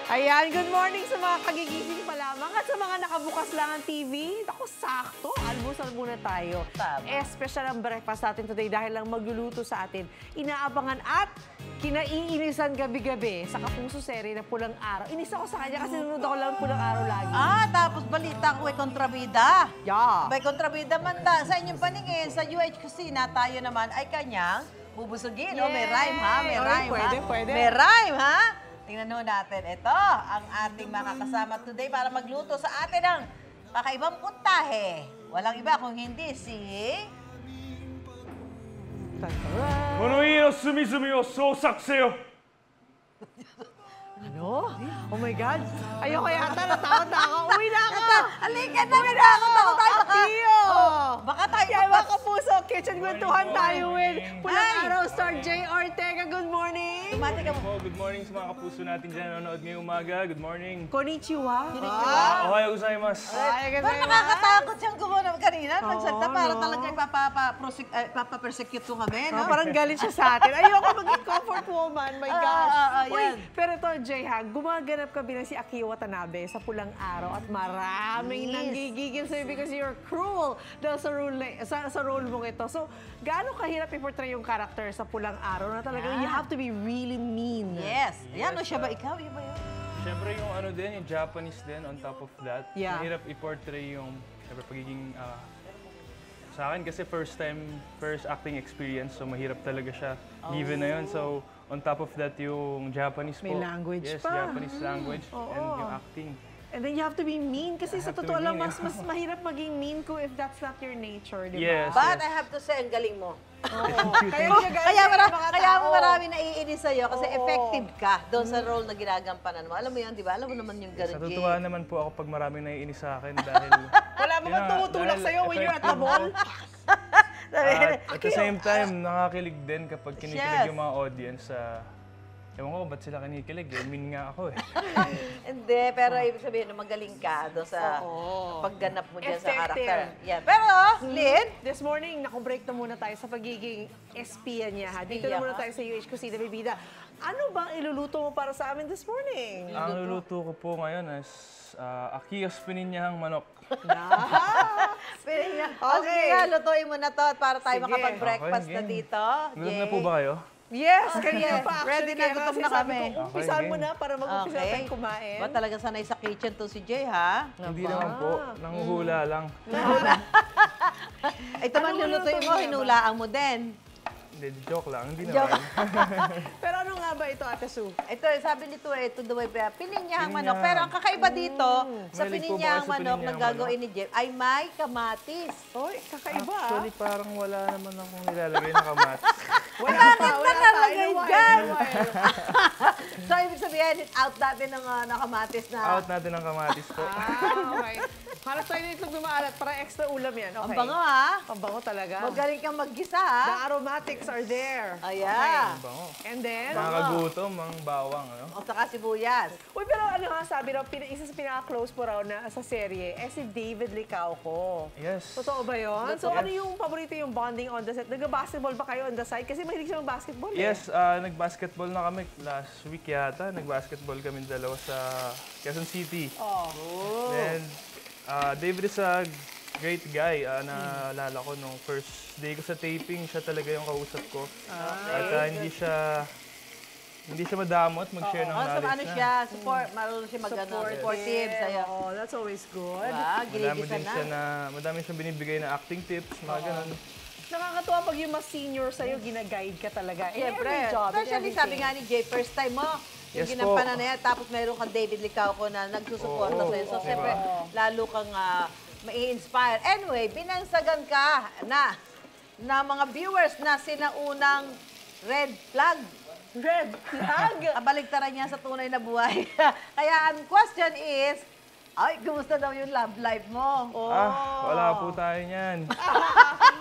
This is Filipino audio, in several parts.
Ayan, good morning sa mga kagigising pa lamang at sa mga nakabukas lang ang TV. Ako, sakto. Almusal muna tayo. Special ang breakfast natin today dahil lang magluluto sa atin. Inaabangan at kinaiinisan gabi-gabi sa Kapuso serie na Pulang Araw. Inis ako sa kanya kasi nanonood ako lang Pulang Araw lagi. Tapos balita ko ay kontrabida. Yeah. May kontrabida man sa inyong paningin, sa UH Kusina, tayo naman ay kanyang bubusugin. Yay! May rhyme, ha? May rhyme, Pwede, ha? pwede. May rhyme, ha? Tingnan nyo natin. Ito, ang ating mga kasama today para magluto sa atin ng kakaibang puntahe. Walang iba kung hindi si... この家の隅々を捜索せよ。 Ano? Oh my God. Ayoko yata, natakot na ako. Uwi na ako! Halika na, natakot ako tayo. Tiyo! Baka tayo Kaya mga Kapuso, kitchen kwentuhan tayo with Pulang Ay! Araw star Jay Ortega. Good morning! Tumati ka mo. Good morning sa mga kapuso natin dyan nanonood ngayong umaga. Good morning. Konnichiwa. Ohayo gozaimasu. Parang nakakatakot siyang gumawa kanina. Nagsalta para talaga ipapapersecute ko kami, no? Parang galit siya sa atin. Ayoko maging comfort woman. My gosh. Uy, yan. pero ito, Jay, ha, gumaganap ka bilang si Akio Watanabe sa Pulang Araw at maraming nanggigigil sa'yo because you're cruel dahil sa role mong ito. So, gaano kahirap i-portray yung character sa Pulang Araw na talagang you have to be really mean? Yes. Ayan, o siya ba ikaw? Iba yun? Siyempre yung ano din, yung Japanese din on top of that. Yeah. Mahirap i-portray yung siyempre pagiging sa akin kasi first acting experience, so mahirap talaga siya. Given na yun. So, on top of that, yung Japanese May po. language yes, pa. Japanese language and yung acting. And then you have to be mean kasi sa have to totoo be lang, mean, mas mahirap maging mean ko if that's not your nature, di ba? Yes. But I have to say, ang galing mo. Oo. Kaya Kaya mo marami naiinis sa'yo kasi effective ka doon sa role na ginagampanan mo. Alam mo yun, di ba? Alam mo naman yung ganun. Sa totoo naman po ako pag maraming naiinis sa akin dahil... Wala mo bang tumutulak sa'yo when you're at the mall? At the same time, nakakilig din kapag kinikilig yung mga audience sa... Ewan ko, ba't sila kinikilig? Mean nga ako eh. Hindi, pero ibig sabihin na magaling ka doon sa pagganap mo dyan sa Effective. karakter. Yeah. Pero, Lynn, This morning, naku-break na muna tayo sa pagiging espiya niya. Ha? Dito na Espiya muna ka? tayo sa UH Kusina, Bibida. Ano bang iluluto mo para sa amin this morning? Ang luluto ko po ngayon is Akiyos pininyahang manok. pwede niya. Okay. Okay, lutuin mo na to at para tayo Sige. makapag-breakfast Okay, na game. dito. Gutom na po ba kayo? Yes, kanina pa. Ready na, Kaya gutom kasi na sabi kami. ko, umpisahan mo game. na para mag-umpisa na tayong kumain. Ba talaga sanay sa kitchen to si Jay, ha? Hindi naman po. Nanguhula lang. Ito man lulutuin mo, hinulaan mo din. Hindi, joke lang. Hindi naman. Pero ano nga ba ito, Ate Sue? Ito, sabi nito ito daw ay pininyahang manok. Pininyahang. Pero ang kakaiba dito, sa Mahilig po ba pininyahang kayo sa manok na pininyahang gagawin ni Jeff, ay may kamatis. Oy, kakaiba. Actually, parang wala naman akong nilalagay na kamatis. Wala Bakit pa, na wala pa. nalagay In a while, dyan? in a while. So, ibig sabihin, out natin ng nakamatis na. Out natin ang kamatis po. Okay. Para tayo na itlog dumaalat, para extra ulam yan. Okay. Ang bango, ha? Ang bango talaga. Magaling kang maggisa, The ha? aromatics are there. Ayan. Bango. And then, Nakakagutom ang bawang, ano? O saka sibuyas. uy, pero ano nga sabi raw, isa sa pinaka-close po raw na sa serye, si David Licauco. Yes. Totoo ba yun? So Yes. ano yung paborito yung bonding on the set? Nag-basketball ba kayo on the side? Kasi mahilig siya mag-basketball Yes, nag-basketball na kami last week yata. Nag-basketball kami dalawa sa Quezon City. Oh. Then, David is a great guy. Naalala ko nung first day ko sa taping, siya talaga yung kausap ko. At hindi siya madamot mag-share ng O, so knowledge ano na. siya, support, marunong siya supportive sa'yo. Oh, that's always good. Diba? Madami Ginigisa din na. siya madami siyang binibigay na acting tips, mga ganun. Nakakatuwa pag yung mas senior sa'yo, gina-guide ka talaga. In Siyempre. every job, in Especially everything. sabi nga ni Jay, first time mo. Yung Yes ginampanan po. na yan, tapos mayroon kang David Licauco na nagsusuporta Oo, sa'yo. So, diba? siyempre, lalo kang mai-inspire. Anyway, binansagan ka na mga viewers na sinaunang red flag. Red flag! Kabaligtaran niya sa tunay na buhay. Kaya ang question is, Ay, kumusta daw yung love life mo? Oh. Wala po tayo niyan.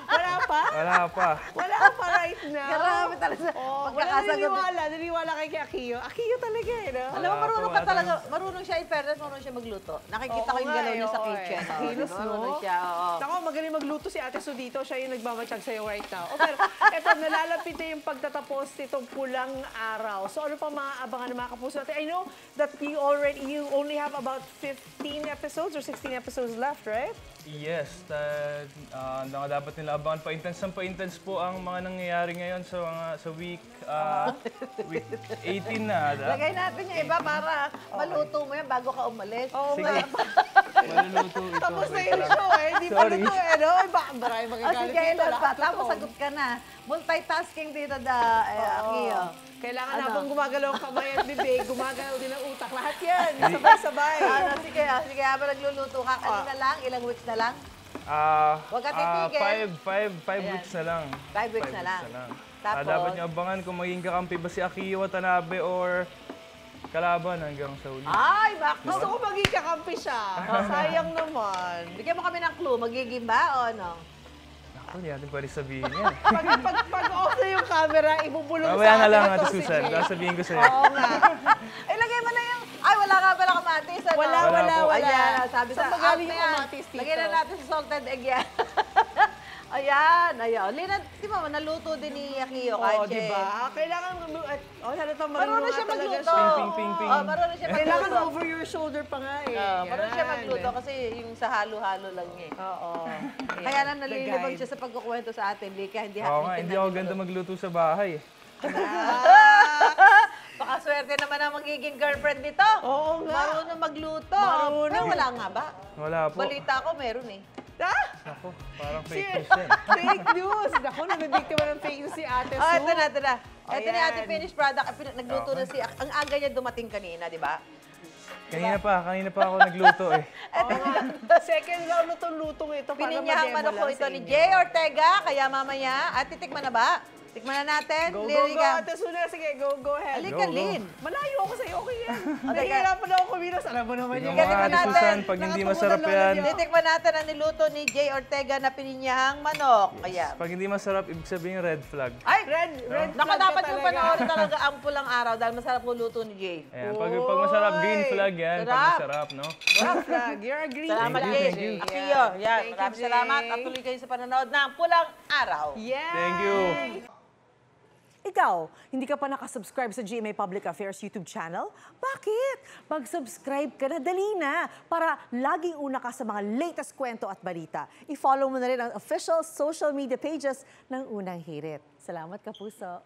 Wala pa? Wala pa. Wala pa right now. Grabe talaga. Oh, wala Pagkakasagot. naniniwala kay Akio. Akio talaga eh, no? Alam mo, Wala marunong po, ka wala talaga. Marunong siya, in fairness, marunong siya magluto. Nakikita ko yung nga galaw eh, niya sa oo kitchen. eh. Oo, Kilos, no? marunong siya, oo. Ako, magaling magluto si Ate Su dito. Siya yung nagmamatsyag sa'yo right now. O, pero eto, nalalapit na yung pagtatapos nitong pulang araw. So ano pa mga abangan ng mga kapuso natin? I know that you only have about 15 episodes or 16 episodes left, right? Yes, dapat nila abangan. Pa-intense po ang mga nangyayari ngayon sa week 18 na. Lagay natin yung iba para maluto mo yan bago ka umalis. Oo, Sige. Maluluto ito. tapos na wait yung lang. show eh. Hindi pa Sorry. luto eh, no? Maraming O magagalit sige, dito. Lord, Lahat pa. luto. Tapos sagot ka na. Multitasking dito Akio. Kailangan Ano? habang gumagalaw ang kamay at bibig, gumagalaw din ang utak. Lahat yan, sabay-sabay. Sige, habang nagluluto ka, ano na lang, ilang weeks na lang? Huwag ka titigil. 5 weeks na lang. 5 weeks na lang. Tapos? Dapat nyo abangan kung maging kakampi ba si Akio Watanabe or kalaban hanggang sa uli. Ay, bakit? Gusto ko maging kakampi siya. Sayang naman. Bigyan mo kami ng clue. Magiging ba o ano? Ako, hindi natin pwede sabihin yan. Pag off na yung camera, ibubulong sa Mamaya na lang, atin Ate ito si Susan. Jay. Sasabihin ko sa'yo. Oo nga. Lagay mo na yung... Ay, wala nga pala kamatis. Ano? Wala, Wala wala, po. wala. Ayan, sabi Saan sa magaling out yung na yan. kamatis dito? Lagyan na natin sa salted egg yan. Ayan. Lina, di ba, naluto din ni Akio kahit Oo, di ba? Kailangan, halata Marunong marunong siya nga talaga magluto. siya. Ping, ping, ping. Marunong siya Kailangan magluto. over your shoulder pa nga eh. Marunong siya Yan. magluto kasi yung sa halo-halo lang niya. Oo. Kaya na The nalilibang guide. siya sa pagkukwento sa atin. Lika, hindi Oo nga, hindi ako ganda magluto sa bahay. Baka swerte naman ang magiging girlfriend nito. Oo nga. Marunong magluto. Marunong. Pero wala nga ba? Wala po. Balita ko meron eh. Ah! Ako, parang fake Si- news yan. Fake news! Ako, nabibiktima ng fake news si Ate Su. Oh, ito na. Ito na yung ating Ayan. finished product. Nagluto na si... Ang aga niya dumating kanina, di ba? Kanina pa ako nagluto eh. Second round na itong lutong ito. para Pininyahang ma-demo manok ko lang ito sa ni inyo. Jay Ortega. Kaya mamaya, at titikman na ba? Tikman na natin. Go, Lili ka. Ate Su na. Sige, go ahead. Halika, Go, go. Lin. Malayo ako sa'yo, okay yan. teka. Nahihirapan ako kumilos. Alam mo naman Tingnan yung mo Galing nga, Ate natin. Susan, pag hindi masarap yan. Titikman natin ang niluto ni Jay Ortega na pininyahang manok. Kaya. Pag hindi masarap, ibig sabihin red flag. Ay! Red Naku, flag ka dapat yung talaga. panoorin talaga ang pulang araw dahil masarap yung luto ni Jay. Ayan, pag masarap, green flag yan. Pag Sarap. masarap, no? Red flag. You're a green Salamat, Thank you, Jay. thank you. Akio. Yan, Thank you, maraming Jay. salamat at tuloy kayo sa panonood ng pulang araw. Yeah. Thank you. Ikaw, hindi ka pa nakasubscribe sa GMA Public Affairs YouTube channel? Bakit? Mag-subscribe ka na, dali na, para laging una ka sa mga latest kwento at balita. I-follow mo na rin ang official social media pages ng Unang Hirit. Salamat, Kapuso.